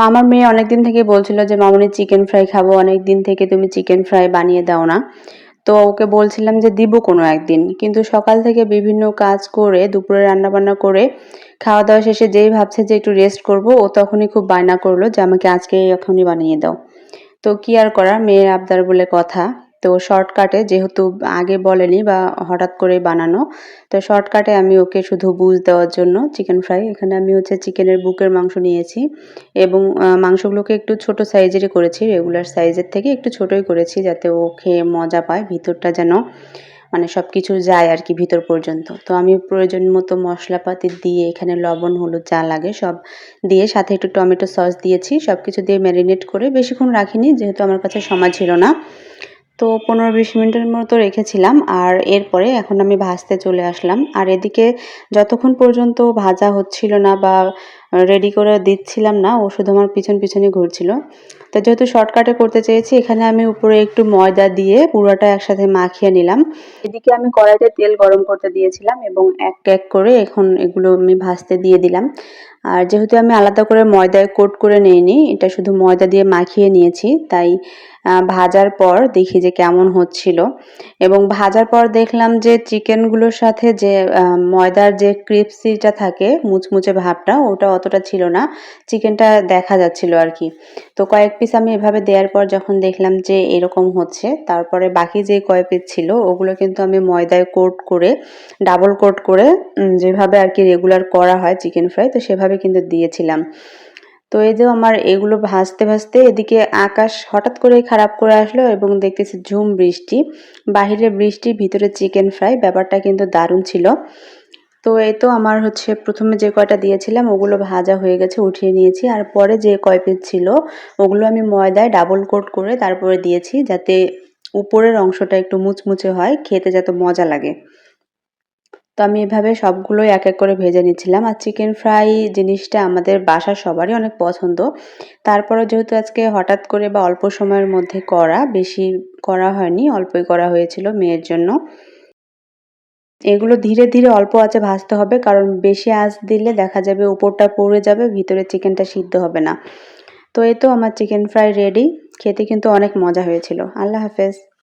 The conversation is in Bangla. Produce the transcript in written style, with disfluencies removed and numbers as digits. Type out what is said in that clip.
আমার মেয়ে অনেকদিন থেকে বলছিল যে মামুনি চিকেন ফ্রাই খাবো, অনেকদিন থেকে তুমি চিকেন ফ্রাই বানিয়ে দাও না। তো ওকে বলছিলাম যে দিব কোনো একদিন, কিন্তু সকাল থেকে বিভিন্ন কাজ করে দুপুরে রান্না বান্না করে খাওয়া দাওয়া শেষে যেই ভাবছে যে একটু রেস্ট করব, ও তখনই খুব বায়না করলো যে আমাকে আজকে এখনই বানিয়ে দাও। তো কি আর করার, মেয়ের আবদার বলে কথা। তো শর্টকাটে, যেহেতু আগে বলেনি বা হঠাৎ করে বানানো, তো শর্টকাটে আমি ওকে শুধু বুঝ দেওয়ার জন্য চিকেন ফ্রাই, এখানে আমি হচ্ছে চিকেনের বুকের মাংস নিয়েছি এবং মাংসগুলোকে একটু ছোট সাইজেরই করেছি, রেগুলার সাইজের থেকে একটু ছোটই করেছি যাতে ও খেয়ে মজা পায়, ভিতরটা যেন মানে সবকিছু যায় আর কি ভিতর পর্যন্ত। তো আমি প্রয়োজন মতো মশলাপাতি দিয়ে এখানে লবণ হলুদ যা লাগে সব দিয়ে, সাথে একটু টমেটো সস দিয়েছি, সবকিছু দিয়ে ম্যারিনেট করে বেশিক্ষণ রাখিনি যেহেতু আমার কাছে সময় ছিল না। তো 15-20 মিনিটের মতো রেখেছিলাম। আর এরপরে এখন আমি ভাজতে চলে আসলাম। আর এদিকে যতক্ষণ পর্যন্ত ভাজা হচ্ছিল না বা রেডি করে দিচ্ছিলাম না, ও শুধু আমার পিছনই ঘুরছিল। তো যেহেতু শর্টকাটে করতে চেয়েছি, এখানে আমি উপরে একটু ময়দা দিয়ে পুরাটা একসাথে মাখিয়ে নিলাম। এদিকে আমি কড়াইতে তেল গরম করতে দিয়েছিলাম এবং এক করে এখন এগুলো আমি ভাজতে দিয়ে দিলাম। আর যেহেতু আমি আলাদা করে ময়দায় কোট করে নেইনি, এটা শুধু ময়দা দিয়ে মাখিয়ে নিয়েছি, তাই ভাজার পর দেখি যে কেমন হচ্ছিল। এবং ভাজার পর দেখলাম যে চিকেনগুলোর সাথে যে ময়দার যে ক্রিপসিটা থাকে, মুচমুচে ভাবটা, ওটা অতটা ছিল না, চিকেনটা দেখা যাচ্ছিল আর কি। তো কয়েক পিস আমি এভাবে দেওয়ার পর যখন দেখলাম যে এরকম হচ্ছে, তারপরে বাকি যে কয় পিস ছিল ওগুলো কিন্তু আমি ময়দায় কোট করে, ডাবল কোট করে, যেভাবে আর কি রেগুলার করা হয় চিকেন ফ্রাই, তো সেভাবে কিন্তু দিয়েছিলাম। তো এই যে আমার এগুলো ভাজতে ভাজতে এদিকে আকাশ হঠাৎ করে খারাপ করে আসলো এবং দেখতেছি ঝুম বৃষ্টি, বাহিরে বৃষ্টি ভিতরে চিকেন ফ্রাই, ব্যাপারটা কিন্তু দারুণ ছিল। তো এই তো আমার হচ্ছে প্রথমে যে কয়টা দিয়েছিলাম ওগুলো ভাজা হয়ে গেছে, উঠিয়ে নিয়েছি। আর পরে যে কয় পিস ছিল ওগুলো আমি ময়দায় ডাবল কোট করে তারপরে দিয়েছি, যাতে উপরের অংশটা একটু মুচমুচে হয়, খেতে যাতে মজা লাগে। তো আমি এভাবে সবগুলোই এক করে ভেজে নিচ্ছিলাম। আর চিকেন ফ্রাই জিনিসটা আমাদের বাসার সবারই অনেক পছন্দ। তারপরেও যেহেতু আজকে হঠাৎ করে বা অল্প সময়ের মধ্যে করা, বেশি করা হয়নি, অল্পই করা হয়েছিল মেয়ের জন্য। এগুলো ধীরে ধীরে অল্প আঁচে ভাজতে হবে, কারণ বেশি আঁচ দিলে দেখা যাবে উপরটা পুড়ে যাবে, ভিতরে চিকেনটা সিদ্ধ হবে না। তো এই তো আমার চিকেন ফ্রাই রেডি। খেতে কিন্তু অনেক মজা হয়েছিল। আল্লাহ হাফেজ।